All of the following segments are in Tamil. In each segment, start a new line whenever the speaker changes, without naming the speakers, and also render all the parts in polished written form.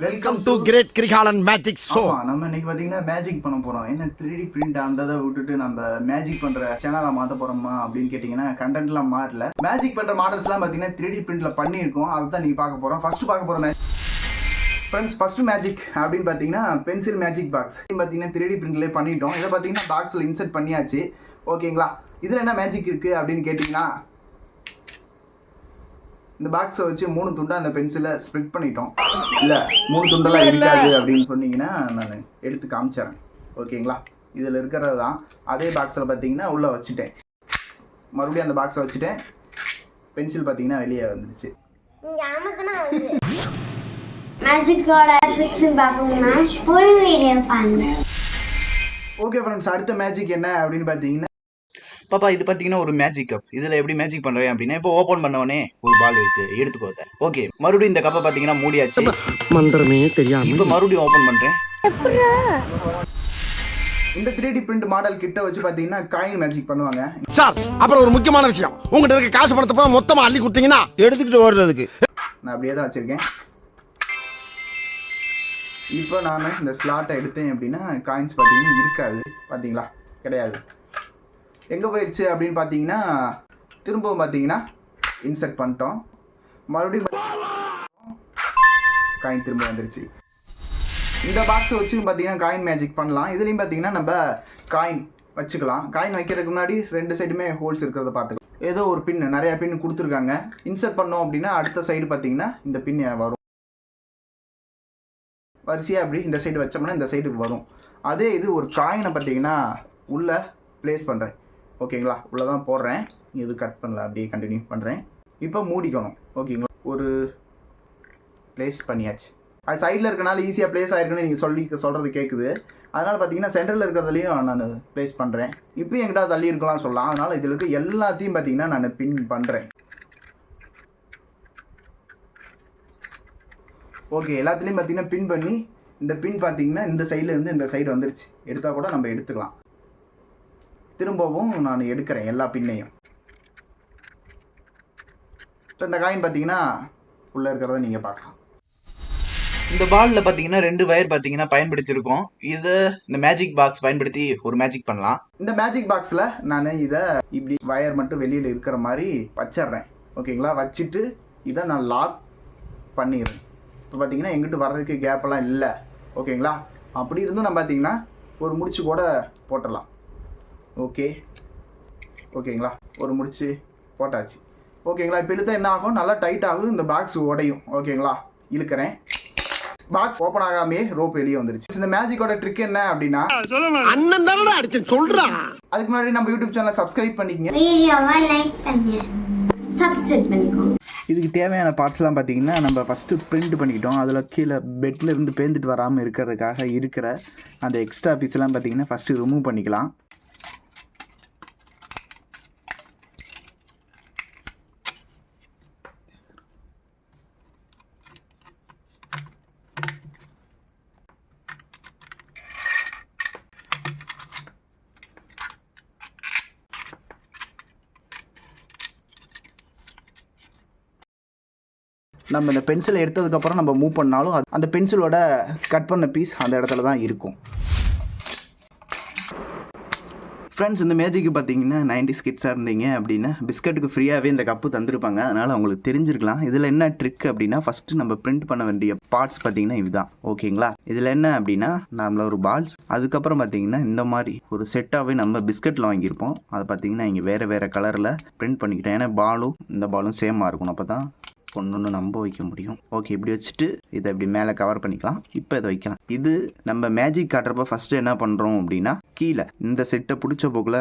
Welcome to great Kirikalan magic show.
நம்ம இன்னைக்கு பாத்தீங்கன்னா மேஜிக் பண்ண போறோம். என்ன 3D பிரிண்ட் அந்த விட்டுட்டு நம்ம மேஜிக் பண்ற சேனலை மாத்த போறோமா அப்படின்னு கேட்டீங்கன்னா கண்டென்ட்லாம் மாறல. மேஜிக் பண்ற மாடல்ஸ் எல்லாம் பாத்தீங்கன்னா 3D பிரிண்ட்ல பண்ணியிருக்கோம். அதுதான் நீங்க பார்க்க போறோம். பார்க்க போறோம் ஃப்ரெண்ட்ஸ். ஃபர்ஸ்ட் மேஜிக் அப்படின்னு பாத்தீங்கன்னா பென்சில் மேஜிக் பாக்ஸ் பாத்தீங்கன்னா 3D பிரிண்ட்லேயே பண்ணிட்டோம். இதை பாத்தீங்கன்னா பாக்ஸ்ல இன்சர்ட் பண்ணியாச்சு. ஓகேங்களா, இதுல என்ன மேஜிக் இருக்கு அப்படின்னு கேட்டீங்கன்னா இந்த பாக்ஸை வச்சு 3 துண்டா அந்த பென்சிலை ஸ்ப்ளிட் பண்ணிட்டோம். இல்லை 3 துண்டெல்லாம் இருக்காது அப்படின்னு சொன்னீங்கன்னா நான் எடுத்து காமிச்சிடறேன். ஓகேங்களா, இதில் இருக்கிறது தான். அதே பாக்ஸில் பார்த்தீங்கன்னா உள்ளே வச்சுட்டேன். மறுபடியும் அந்த பாக்ஸை வச்சுட்டேன். பென்சில் பார்த்தீங்கன்னா வெளியே வந்துடுச்சு. ஓகே ஃப்ரெண்ட்ஸ், அடுத்த மேஜிக் என்ன அப்படின்னு பார்த்தீங்கன்னா
பாப்பா இது பார்த்தீங்கன்னா ஒரு மேஜிக் கப். இதில் எப்படி மேஜிக் பண்ணுறேன் அப்படின்னா இப்போ ஓப்பன் பண்ணவனே ஒரு பால் இருக்கு, எடுத்துக்கோ. ஓகே, மறுபடியும் இந்த கப்பை பார்த்தீங்கன்னா மூடியாச்சு.
மந்திரமே தெரியாம
இப்போ மறுபடியும் ஓப்பன் பண்ணுறேன்.
இந்த 3D பிரிண்ட் மாடல் கிட்ட வச்சு பார்த்தீங்கன்னா காயின் மேஜிக் பண்ணுவாங்க
சார். அப்புறம் ஒரு முக்கியமான விஷயம், உங்ககிட்ட இருக்க காசு பணத்தை போல மொத்தமாக அள்ளி கொடுத்தீங்கன்னா எடுத்துக்கிட்டு ஓடுறதுக்கு
நான் அப்படியே தான் வச்சிருக்கேன். இப்போ நான் இந்த ஸ்லாட்டை எடுத்தேன் அப்படின்னா காயின்ஸ் பார்த்தீங்கன்னா இருக்காது. பார்த்தீங்களா, கிடையாது. எங்கே போயிடுச்சு அப்படின்னு பார்த்தீங்கன்னா திரும்பவும் பார்த்தீங்கன்னா இன்சர்ட் பண்ணிட்டோம். மறுபடியும் காயின் திரும்ப வந்துருச்சு. இந்த பாக்ஸை வச்சு பார்த்தீங்கன்னா காயின் மேஜிக் பண்ணலாம். இதுலேயும் பார்த்தீங்கன்னா நம்ம காயின் வச்சுக்கலாம். காயின் வைக்கிறதுக்கு முன்னாடி 2 சைடுமே ஹோல்ஸ் இருக்கிறத பார்த்துக்கலாம். ஏதோ ஒரு பின், நிறையா பின் கொடுத்துருக்காங்க. இன்சர்ட் பண்ணோம் அப்படின்னா அடுத்த சைடு பார்த்தீங்கன்னா இந்த பின் வரும். வரிசையாக அப்படி இந்த சைடு வச்சோம்னா இந்த சைடுக்கு வரும். அதே இது ஒரு காயினை பார்த்தீங்கன்னா உள்ளே ப்ளேஸ் பண்ணுறேன். ஓகேங்களா, உள்ளே தான் போடுறேன். இது கட் பண்ணல, அப்படியே கண்டினியூ பண்ணுறேன். இப்போ மூடிக்கணும். ஓகேங்களா, ஒரு ப்ளேஸ் பண்ணியாச்சு. அது சைடில் இருக்கனால ஈஸியாக ப்ளேஸ் ஆகிருக்குன்னு நீங்கள் சொல்கிறது கேட்குது. அதனால் பார்த்தீங்கன்னா சென்டரில் இருக்கிறதுலையும் நான் ப்ளேஸ் பண்ணுறேன். இப்போயும் எங்கிட்ட தள்ளி இருக்கலாம் சொல்லலாம். அதனால் இதில் இருக்க எல்லாத்தையும் பார்த்தீங்கன்னா நான் பின் பண்ணுறேன். ஓகே, எல்லாத்துலேயும் பார்த்தீங்கன்னா பின் பண்ணி இந்த பின் பார்த்தீங்கன்னா இந்த சைட்லேருந்து இந்த சைடு வந்துருச்சு. எடுத்தால் கூட நம்ம எடுத்துக்கலாம். திரும்பவும் நான் எடுக்கிறேன் எல்லா பின்னையும். இப்போ இந்த காயின் பார்த்தீங்கன்னா உள்ளே இருக்கிறத நீங்கள் பார்க்கலாம்.
இந்த பாலில் பார்த்தீங்கன்னா 2 வயர் பார்த்தீங்கன்னா பயன்படுத்தியிருக்கோம். இதை இந்த மேஜிக் பாக்ஸ் பயன்படுத்தி ஒரு மேஜிக் பண்ணலாம்.
இந்த மேஜிக் பாக்ஸில் நான் இதை இப்படி வயர் மட்டும் வெளியில் இருக்கிற மாதிரி வச்சிட்றேன். ஓகேங்களா, வச்சுட்டு இதை நான் லாக் பண்ணிடுறேன். இப்போ பார்த்தீங்கன்னா எங்கிட்ட வர்றதுக்கு கேப்பெல்லாம் இல்லை. ஓகேங்களா, அப்படி இருந்தும் நான் பார்த்தீங்கன்னா ஒரு முடிச்சு கூட போட்டுடலாம். ஓகேங்களா, ஒரு முடிச்சு போட்டாச்சு. ஓகேங்களா, இப்போ இழுத்தா என்ன ஆகும், நல்லா டைட் ஆகும். இந்த பாக்ஸ் உடையும். ஓகேங்களா, இழுக்கிறேன். பாக்ஸ் ஓப்பன் ஆகாமே ரோப் வெளியே வந்துருச்சு. இந்த மேஜிக்கோட ட்ரிக் என்ன அப்படின்னா
அண்ணன் தானடா அடிச்சு சொல்றா.
அதுக்கு முன்னாடி நம்ம யூடியூப் சேனலை சப்ஸ்கிரைப் பண்ணிக்கங்க. இதுக்கு தேவையான பார்ட்ஸ்லாம் பார்த்தீங்கன்னா நம்ம ஃபஸ்ட்டு பிரிண்ட் பண்ணிக்கிட்டோம். அதில் கீழே பெட்டில் இருந்து பேந்துட்டு வராமல் இருக்கிறதுக்காக இருக்கிற அந்த எக்ஸ்ட்ரா பீஸ்லாம் பார்த்தீங்கன்னா ஃபஸ்ட்டு ரிமூவ் பண்ணிக்கலாம். நம்ம இந்த பென்சிலை எடுத்ததுக்கப்புறம் நம்ம மூவ் பண்ணாலும் அந்த பென்சிலோட கட் பண்ண பீஸ் அந்த இடத்துல தான் இருக்கும். ஃப்ரெண்ட்ஸ், இந்த மேஜிக்கு பார்த்தீங்கன்னா 90s கிட்ஸாக இருந்தீங்க அப்படின்னா பிஸ்கட்டுக்கு ஃப்ரீயாகவே இந்த கப்பு தந்துருப்பாங்க. அதனால் அவங்களுக்கு தெரிஞ்சிருக்கலாம். இதில் என்ன ட்ரிக் அப்படின்னா ஃபஸ்ட்டு நம்ம பிரிண்ட் பண்ண வேண்டிய பார்ட்ஸ் பார்த்தீங்கன்னா இதுதான். ஓகேங்களா, இதில் என்ன அப்படின்னா நார்மலாக ஒரு பால்ஸ், அதுக்கப்புறம் பார்த்தீங்கன்னா இந்த மாதிரி ஒரு செட்டாகவே நம்ம பிஸ்கட்டில் வாங்கியிருப்போம். அதை பார்த்தீங்கன்னா இங்கே வேறு கலரில் பிரிண்ட் பண்ணிக்கிட்டேன். ஏன்னா பாலும் இந்த பாலும் சேமாக இருக்கணும், அப்போ தான் ஒன்று நம்ப வைக்க முடியும். ஓகே, இப்படி வச்சுட்டு இதை இப்படி மேலே கவர் பண்ணிக்கலாம். இப்போ இதை வைக்கலாம். இது நம்ம மேஜிக் காட்டுறப்ப ஃபஸ்ட்டு என்ன பண்ணுறோம் அப்படின்னா கீழே இந்த செட்டை பிடிச்ச போக்கில்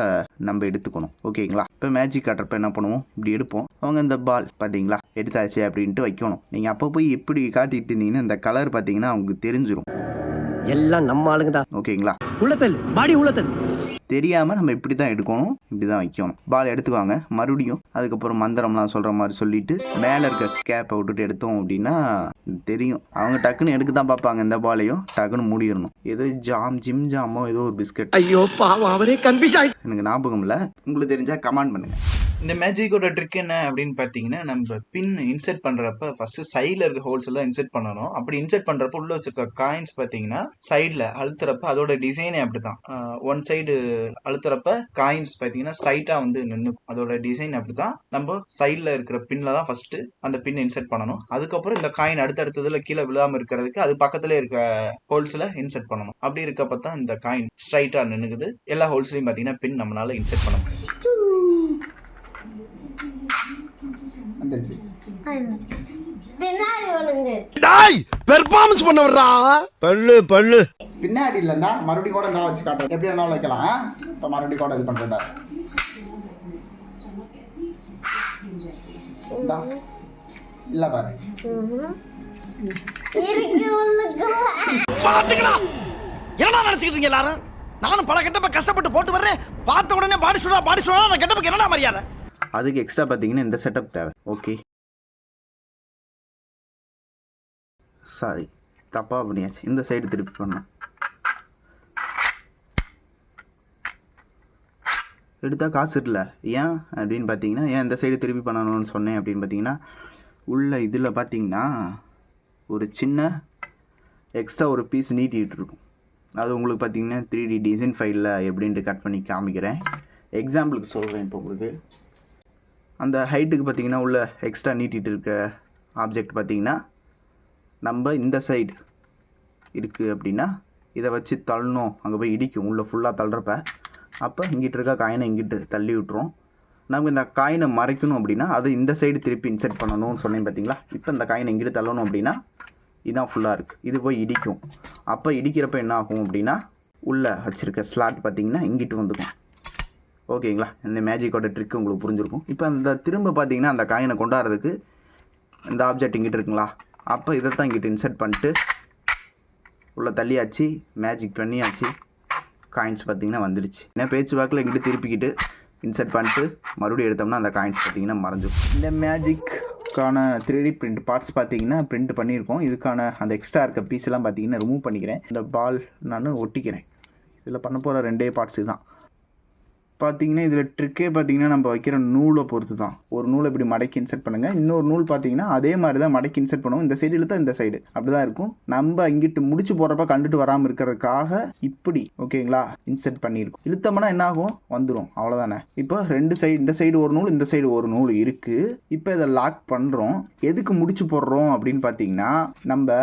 நம்ம எடுத்துக்கணும். ஓகேங்களா, இப்போ மேஜிக் காட்டுறப்ப என்ன பண்ணுவோம், இப்படி எடுப்போம். அவங்க இந்த பால் பார்த்தீங்களா எடுத்தாச்சு அப்படின்ட்டு வைக்கணும். நீங்கள் அப்போ போய் எப்படி காட்டிட்டு இருந்தீங்கன்னா இந்த கலர் பார்த்தீங்கன்னா அவங்களுக்கு தெரிஞ்சிடும்.
எல்லாம் நம்ம ஆளுங்க தான்.
ஓகேங்களா,
உள்ளத்தல் பாடி உள்ளத்தல்
தெரியாமல் நம்ம இப்படி தான் எடுக்கணும், இப்படி தான் வைக்கணும். பால் எடுத்துக்குவாங்க. மறுபடியும் அதுக்கப்புறம் மந்திரம்லாம் சொல்கிற மாதிரி சொல்லிட்டு மேலே இருக்க கேப்பை விட்டுட்டு எடுத்தோம் அப்படின்னா தெரியும். அவங்க டக்குன்னு எடுக்க தான் பார்ப்பாங்க. இந்த பாலையும் டக்குன்னு மூடிடணும். ஏதோ ஜிம் ஜாமோ ஏதோ ஒரு பிஸ்கட்.
ஐயோ பாவம், அவரே கன்ஃபியூஸ் ஆகி
எனக்கு ஞாபகம் இல்லை. உங்களுக்கு தெரிஞ்சால் கமெண்ட் பண்ணுங்கள்.
இந்த மேஜிக்கோட ட்ரிக் என்ன அப்படின்னு பார்த்தீங்கன்னா, நம்ம பின் இன்செர்ட் பண்றப்ப ஃபர்ஸ்ட் சைடில் இருக்க ஹோல்ஸ் எல்லாம் இன்செர்ட் பண்ணணும். அப்படி இன்செர்ட் பண்றப்ப உள்ள வச்சிருக்க காயின்ஸ் பார்த்தீங்கன்னா சைடில் அழுத்துறப்ப அதோட டிசைனே அப்படிதான். ஒன் சைடு அழுத்துறப்ப காயின்ஸ் பார்த்தீங்கன்னா ஸ்ட்ரைட்டாக வந்து நின்றுக்கும். அதோட டிசைன் அப்படிதான். நம்ம சைடில் இருக்கிற பின்ல தான் ஃபர்ஸ்ட் அந்த பின் இன்செர்ட் பண்ணணும். அதுக்கப்புறம் இந்த காயின் அடுத்தடுத்ததுல கீழே விழாம இருக்கிறதுக்கு அது பக்கத்துல இருக்க ஹோல்ஸ்ல இன்செர்ட் பண்ணணும். அப்படி இருக்கப்ப தான் இந்த காயின் ஸ்ட்ரைட்டா நின்னுக்குது. எல்லா ஹோல்ஸ்லயும் பார்த்தீங்கன்னா பின் நம்மளால இன்செர்ட் பண்ண முடியும்.
வந்துருச்சு.
பின்னாடி விழுந்து
டாய் பெர்ஃபார்மன்ஸ் பண்ண வர்றா. பல்லு
பின்னாடி இல்லைன்னா மறுபடியும் கூட நான் வச்சு காட்டுறேன். எப்படி வேணாலும் வைக்கலாம். இப்போ மறுபடியும் கூட இது பண்ணுறேன்டா. இல்லை பாரு
இருக்கு உள்ளுக்கு.
பாத்துக்கடா. என்னடா நினைச்சிட்டு இருக்கீங்க எல்லாரும்? நானும் பல கெட்டப்ப கஷ்டப்பட்டு போட்டு வர்றேன். பார்த்த உடனே பாடி சுடா நான் கெட்டப்பக்கு என்னடா மரியாதை?
அதுக்கு எக்ஸ்ட்ரா பார்த்தீங்கன்னா இந்த செட்டப் தேவை. ஓகே சாரி தப்பாக பண்ணியாச்சு. இந்த சைடு திருப்பி பண்ணோம். எடுத்தால் காசு இல்லை. ஏன் அப்படின்னு பார்த்தீங்கன்னா, ஏன் இந்த சைடு திருப்பி பண்ணணும்னு சொன்னேன் அப்படின்னு பார்த்தீங்கன்னா, உள்ள இதில் பார்த்தீங்கன்னா ஒரு சின்ன எக்ஸ்ட்ரா ஒரு பீஸ் நீட்டிகிட்டு இருக்கும். அது உங்களுக்கு பார்த்தீங்கன்னா 3D டிசைன் ஃபைலில் எப்படின்ட்டு கட் பண்ணி காமிக்கிறேன். எக்ஸாம்பிளுக்கு சொல்கிறேன். இப்போ உங்களுக்கு அந்த ஹைட்டுக்கு பார்த்தீங்கன்னா உள்ள எக்ஸ்ட்ரா நீட்டிகிட்டு இருக்க ஆப்ஜெக்ட் பார்த்தீங்கன்னா நம்ம இந்த சைடு இருக்குது அப்படின்னா இதை வச்சு தள்ளணும். அங்கே போய் இடிக்கும் உள்ளே ஃபுல்லாக தள்ளுறப்ப. அப்போ இங்கிட்டு இருக்க காயினை இங்கிட்டு தள்ளி விட்டுரும். நமக்கு இந்த காயினை மறைக்கணும் அப்படின்னா அது இந்த சைடு திருப்பி இன்செர்ட் பண்ணணும்னு சொன்னேன் பார்த்தீங்களா. இப்போ இந்த காயினை இங்கிட்டு தள்ளணும் அப்படின்னா இதான் ஃபுல்லாக இருக்குது. இது போய் இடிக்கும். அப்போ இடிக்கிறப்ப என்ன ஆகும் அப்படின்னா உள்ளே வச்சுருக்க ஸ்லாட் பார்த்திங்கன்னா இங்கிட்டு வந்துக்கும். ஓகேங்களா. இந்த மேஜிக்கோட ட்ரிக் உங்களுக்கு புரிஞ்சிருக்கும். இப்போ அந்த திரும்ப பார்த்தீங்கன்னா அந்த காயினை கொண்டாடுறதுக்கு இந்த ஆப்ஜெக்ட் இங்கிட்டு இருக்குங்களா. அப்போ இதை தான் இங்கிட்டு இன்செர்ட் பண்ணிட்டு உள்ளே தள்ளியாச்சு. மேஜிக் பண்ணியாச்சு. காயின்ஸ் பார்த்திங்கன்னா வந்துடுச்சு. ஏன்னா பேச்சு வாக்கில் இங்கிட்டு திருப்பிக்கிட்டு இன்செர்ட் பண்ணிட்டு மறுபடியும் எடுத்தோம்னா அந்த காயின்ஸ் பார்த்திங்கன்னா மறைஞ்சிடும். இந்த மேஜிக்கான 3D பிரிண்ட் பார்ட்ஸ் பார்த்திங்கன்னா பிரிண்ட் பண்ணியிருக்கோம். இதுக்கான அந்த எக்ஸ்ட்ரா இருக்க பீஸ் எல்லாம் பார்த்திங்கன்னா ரிமூவ் பண்ணிக்கிறேன். இந்த பால் நான் ஒட்டிக்கிறேன். இதில் பண்ண போகிற 2 பார்ட்ஸ் தான் பார்த்தீங்கன்னா. இதில் ட்ரிக்கே பார்த்தீங்கன்னா நம்ம வைக்கிற நூலை பொறுத்து தான். ஒரு நூலை இப்படி மடக்கி இன்செர்ட் பண்ணுங்கள். இன்னொரு நூல் பார்த்தீங்கன்னா அதே மாதிரி தான் மடக்கி இன்செர்ட் பண்ணுவோம். இந்த சைடு இழுத்தா இந்த சைடு அப்படி தான் இருக்கும். நம்ம இங்கிட்டு முடிச்சு போடுறப்ப கண்டுட்டு வராமல் இருக்கிறதுக்காக இப்படி ஓகேங்களா இன்செர்ட் பண்ணியிருக்கோம். இழுத்தோம்னா என்ன ஆகும்? வந்துடும். அவ்வளோதானே. இப்போ 2 சைடு, இந்த சைடு ஒரு நூல், இந்த சைடு ஒரு நூல் இருக்குது. இப்போ இதை லாக் பண்ணுறோம். எதுக்கு முடிச்சு போடுறோம் அப்படின்னு பார்த்தீங்கன்னா, நம்ம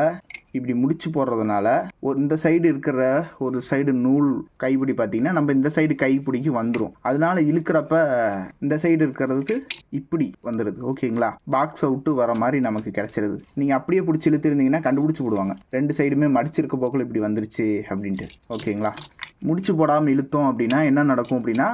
இப்படி முடிச்சு போடுறதுனால இந்த சைடு இருக்கிற ஒரு சைடு நூல் கைப்பிடி பார்த்தீங்கன்னா நம்ம இந்த சைடு கைப்பிடிக்கு வந்துடும். அதனால இழுக்கிறப்ப இந்த சைடு இருக்கிறதுக்கு இப்படி வந்துடுது. ஓகேங்களா. பாக்ஸ் அவுட்டு வர மாதிரி நமக்கு கிடைச்சிருது. நீங்கள் அப்படியே பிடிச்சி இழுத்துருந்தீங்கன்னா கண்டுபிடிச்சி போடுவாங்க. 2 சைடுமே மடிச்சிருக்க போக்கில் இப்படி வந்துருச்சு அப்படின்ட்டு. ஓகேங்களா. முடிச்சு போடாமல் இழுத்தோம் அப்படின்னா என்ன நடக்கும் அப்படின்னா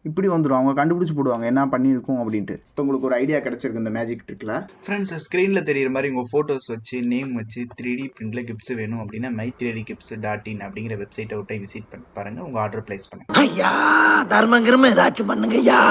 இப்படி வந்துடும். அவங்க கண்டுபிடிச்சி போடுவாங்க என்ன பண்ணியிருக்கோம் அப்படின்ட்டு. இப்போ உங்களுக்கு ஒரு ஐடியா கிடைச்சிருக்கு இந்த மேஜிக் ட்ரிக்கில்.
ஃப்ரெண்ட்ஸ், ஸ்க்ரீனில் தெரியுற மாதிரி உங்கள் ஃபோட்டோஸ் வச்சு நேம் வச்சு 3D பிரிண்டில் கிஃப்ட்ஸ் வேணும் அப்படின்னா my3dgifts.in அப்படிங்கிற வெப்சைட்டை விட்டு விசிட் பண்ணி பாருங்கள். உங்கள் ஆர்டர் ப்ளேஸ் பண்ணுங்கள்.
ஐயா தர்மங்கிரம ஏதாச்சும் பண்ணுங்க ஐயா.